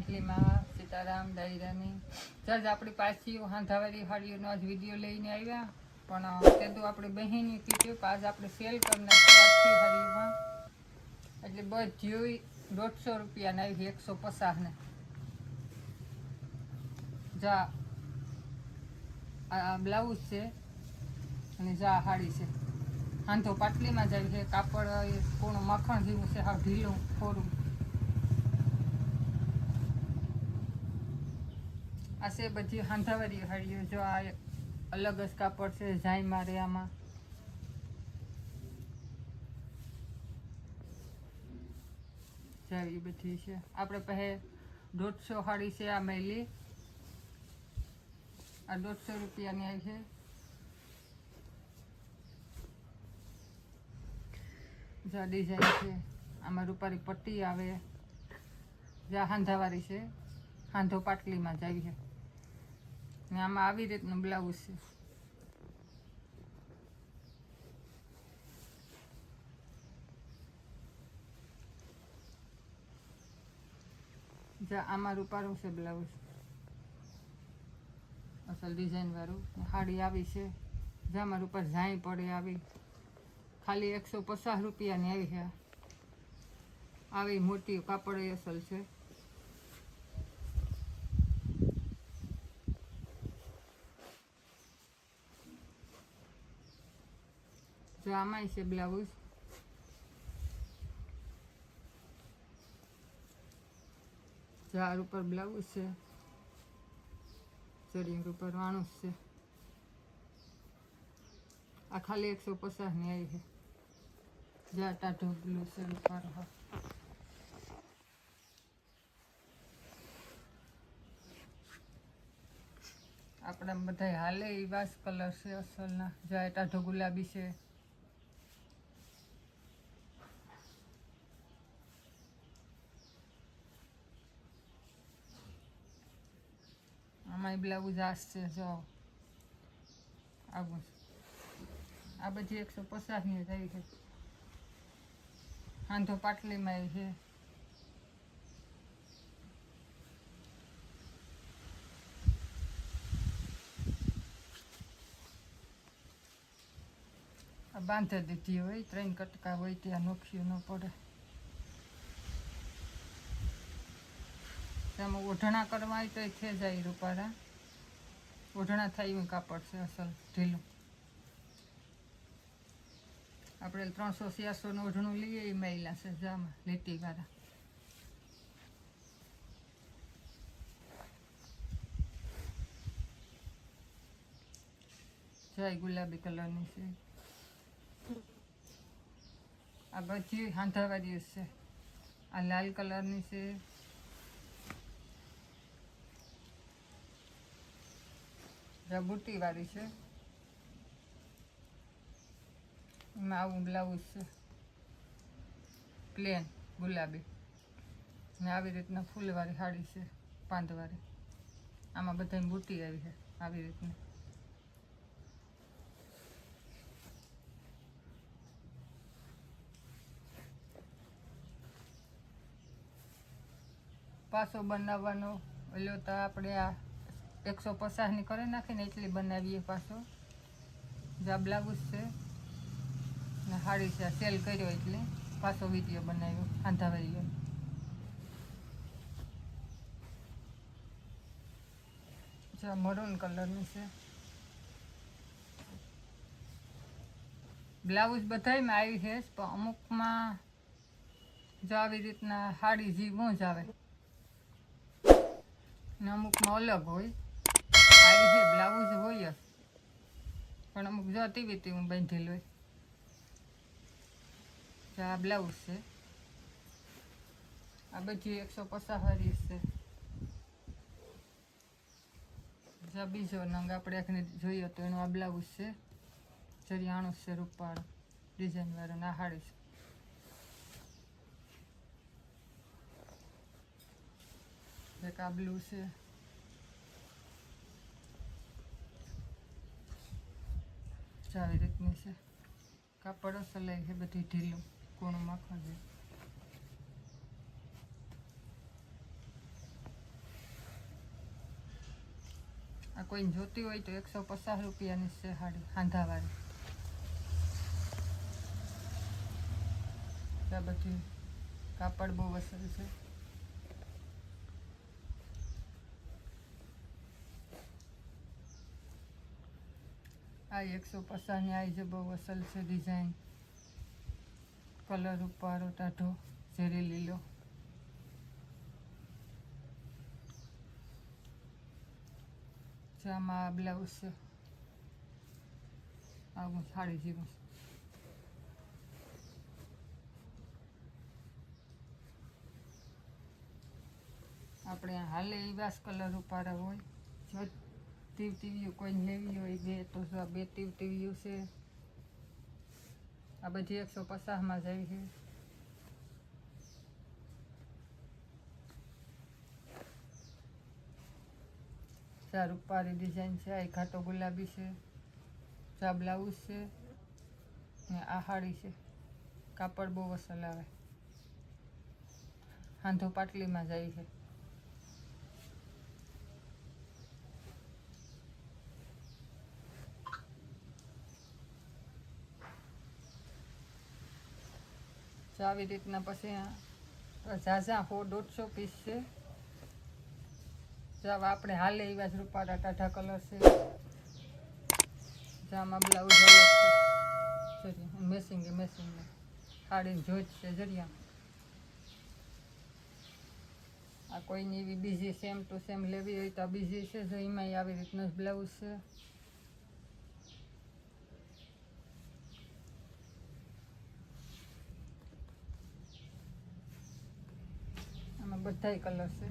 મેન્ટલીમાં સીતારામ દાયરાની જજ આપણી પાછી હાંધાવાળી હાડીઓનો આજ વિડીયો લઈને આવ્યા પણ તેદું આપણે બહેની કીધું કે આજ આપણે સેલ કરી નાખ્યું આખી હાડીઓમાં એટલે બધી 150 રૂપિયાના આવી 150 ને જા આ બ્લાઉઝ છે અને જા હાડી છે હાંધો પાટલીમાં જાય છે કાપડ કોણું માખણ જેવું છે હાવ ઢીલું ખોરું આ છે બધી હાંધાવાળી હાડીઓ જો આ અલગ જ કાપડ છે જાય મારે આમાં જાવી બધી છે આપણે પહે 150 હાડી છે આ મેલી આ 150 રૂપિયાની આવી છે જા ડિઝાઇન છે આમાં રૂપારી પટ્ટી આવે જા હાંધાવાળી છે હાંધો પાટલીમાં જ આવી છે ને આમાં આવી રીતનું બ્લાઉઝ છે જા આમાં રૂપારું છે બ્લાઉઝ અસલ ડિઝાઇન વાળું હાડી આવી છે જામાં ઉપર ઝાઈ પડે આવી ખાલી 150 રૂપિયાની આવી છે આવી મોટી કાપડ અસલ છે જો આમાંય છે બ્લાઉઝ ચાર ઉપર બ્લાઉઝ છે ચડિંગ ઉપર માણસ છે આ ખાલી 150 ની આવી છે જા ટાઢો બ્લુ છે ઉપર આપણે બધા હાલે એ વાસ કલર છે અસલના જા ટાઢો ગુલાબી છે આમાં બ્લાઉઝ આસ છે જો આવું આ બધી 150 ની થઈ છે હાંધો પાટલીમાં આવી છે આ બાંધી દીધી હોય 3 કટકા હોય ત્યાં નોખ્યું ન પડે તેમાં ઓઢણા કરવા હોય તો એ થઈ જાય રૂપારા ઓઢણા થાય એવું કાપડ છે અસલ ઢીલું આપણે 300-400 નું ઓઢણું લઈએ એ મહિલા છે જામાં લીટી વાળા જાય ગુલાબી કલરની છે આ બધી હાંધાવાળી છે આ લાલ કલરની છે બુટ્ટી વાળી છે એમાં આવું બ્લાઉઝ છે પ્લેન ગુલાબી ને આવી રીતના ફૂલવાળી સાડી છે પાંદવાળી આમાં બધાની બુટ્ટી આવી છે આવી રીતની પાછો બનાવવાનો ઓલો તો આપણે આ 150 ની કરી નાખીને એટલી બનાવીએ પાછો જા બ્લાઉઝ છે ને સાડી છે સેલ કર્યો એટલે પાછો વિડીયો બનાવ્યો હાંધાવાળીઓ જા મરૂન કલરની છે બ્લાઉઝ બધાયમાં આવી છે પણ અમુકમાં જો આવી રીતના સાડી જીવું જ આવે ને અમુકમાં અલગ હોય આવી છે બ્લાઉઝ હોય પણ અમુક જો તીવી હું બાંધેલું હોય તો આ બ્લાઉઝ છે આ બધી 150 વાળી છે જો બીજો નંગ આપણે એકને જોઈએ તો એનો આ બ્લાઉઝ છે ચરિયાણું છે રૂપાળો ડિઝાઇન વાળો ના હાડી છે એક આ બ્લુ છે આવી રીતની છે કાપડ સલાઈ છે બધી ઢીલું કોણું માખણ છે કોઈ જોતી હોય તો 150 રૂપિયાની છે સાડી હાંધાવાળી. આ બધી કાપડ બહુ અસર છે. આ 150ની આવી છે, બહુ અસલ છે ડિઝાઇન. કલર ઉપર ટાઢો ઝેરી લીલો. આમાં બ્લાઉઝ છે, આવું સાડી જેવું. આપણે હાલે એવા કલર ઉપર હોય. જો ટીવીઓ કોઈને લેવી હોય બે તો બે ટીવીઓ છે. આ બધી 150માં જાય છે. ચાર રૂપારી ડિઝાઇન છે. આ ઘાટો ગુલાબી છે. ચા બ્લાઉઝ છે ને આ સાડી છે. કાપડ બહુ અસલ આવે. હાંધો પાટલીમાં જાય છે. આવી રીતના પછી ઝાઝા 100-150 પીસ છે. આપણે હાલે એવા જ રૂપાળા ટાઢા કલર છે. આમાં બ્લાઉઝ અલગ છે, મેસિંગ સાડી જોઈ છે જરિયા. આ કોઈની એવી બીજી સેમ ટુ સેમ લેવી હોય તો આ બીજી છે. જો એમાં આવી રીતનો જ બ્લાઉઝ છે. આમાં બધાય કલર છે.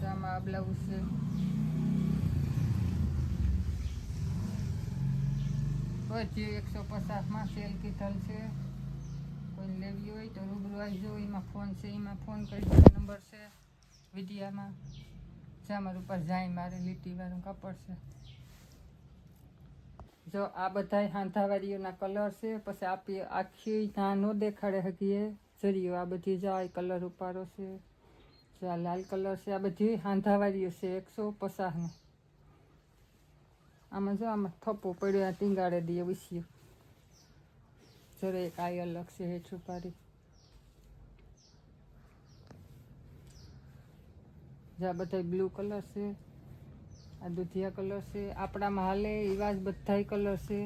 આમાં આ બ્લાઉઝ છે. બધી 150માં સેલ કીધલ છે. કોઈ લેવી હોય તો રૂબરૂ આવજો. એમાં ફોન છે, એમાં ફોન કરી દો. નંબર છે વિડીયામાં. જામર ઉપર જાય મારે લીટીવાળું કાપડ છે. જો આ બધાય હાંધાવાળીઓના કલર છે. પછી આપી આખી ત્યાં ન દેખાડે શકીએ જરીઓ. આ બધી જો આ કલર ઉપાડો છે. જો આ લાલ કલર છે. આ બધી હાંધાવાળીઓ છે 150ની. આમાં જો આમાં થપ્પો પડ્યો, આ ટીંગાડે દઈએ ઉસ્યું. જરા એક આ અલગ છે હેઠ ઉપાડી. જો આ બધા બ્લુ કલર છે. આ દૂધિયા કલર છે. આપણામાં હાલે એવા જ બધા કલર છે.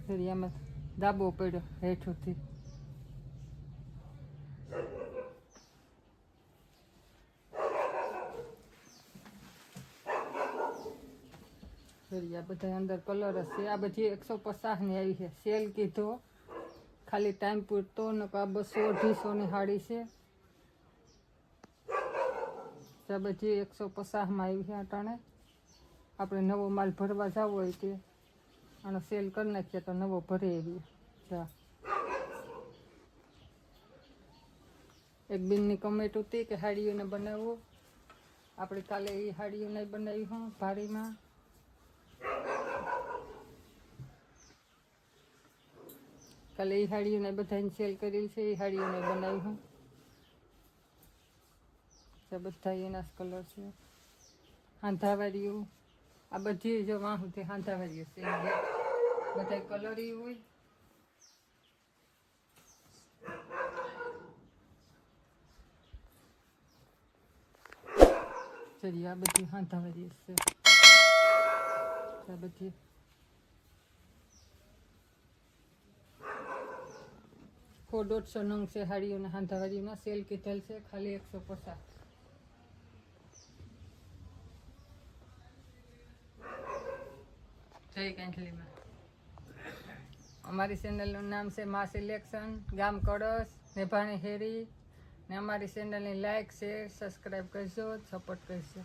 જરી આમાં દાબો પડ્યો હેઠુંથી. આ બધા અંદર કલર હશે. આ બધી 150ની આવી છે. સેલ કીધો ખાલી ટાઈમ પૂરતો. ને આ 200-250ની સાડી છે. આ બધી 150માં આવી છે. અટાણે આપણે નવો માલ ભરવા જવો હોય તે આનો સેલ કરી નાખીએ તો નવો ભરી એવી. એક બેનની કમેન્ટ હતી કે સાડીઓને બનાવવો. આપણે કાલે એ સાડીઓને બનાવી હું ભારીમાં. કાલે એ સાડીઓને બધાને સેલ કરેલ છે. એ સાડીઓને બનાવી હું. બધા એના જ કલર છે. હાંધાવાળીઓ આ બધી જો વાહુથી હાંધાવાળીઓ છે. બધા કલર એ હોય. ચલી આ બધી હાંધાવાળીઓ છે. આ બધી 100-150 નંગ છે સાડીઓના હાંધાવાળીઓના. સેલ કીધેલ છે ખાલી 150. જય કેન્સલીમાં. અમારી ચેનલનું નામ છે મા સિલેક્શન, ગામ કળશ, નેભાણી હેરી. ને અમારી ચેનલની લાઈક, શેર, સબસ્ક્રાઈબ કરજો, સપોર્ટ કરજો.